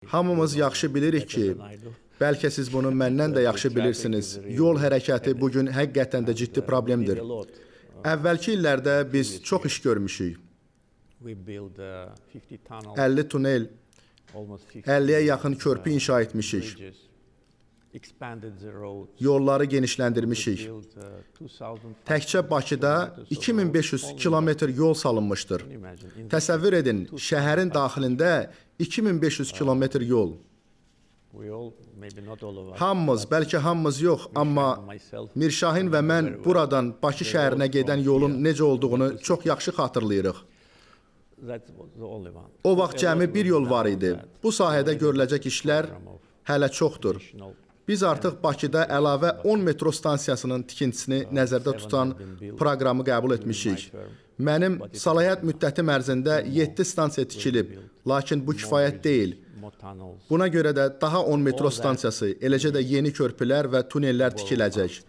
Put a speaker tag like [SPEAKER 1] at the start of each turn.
[SPEAKER 1] Hamımız yaxşı bilirik ki, bəlkə siz bunu məndən də yaxşı bilirsiniz. Yol hərəkəti bugün həqiqətən də ciddi problemdir. Əvvəlki illərdə biz çox iş görmüşük. 50 tunel, 50-yə yaxın körpü inşa etmişik. Yolları genişləndirmişik. Təkcə Bakıda 2500 kilometr yol salınmışdır. Təsəvvür edin, şəhərin daxilində 2500 kilometr yol. Hamımız, bəlkə hamımız yox, amma Mirşahin və mən buradan Bakı şəhərinə gedən yolun necə olduğunu çox yaxşı xatırlayırıq. O vaxt cəmi bir yol var idi. Bu sahədə görüləcək işlər hələ çoxdur. Biz artıq Bakıda əlavə 10 metro stansiyasının tikintisini nəzərdə tutan proqramı qəbul etmişik. Mənim səlahiyyət müddətim ərzində 7 stansiya tikilib, lakin bu kifayət deyil. Buna görə də daha 10 metro stansiyası, eləcə də yeni körpülər və tunellər tikiləcək.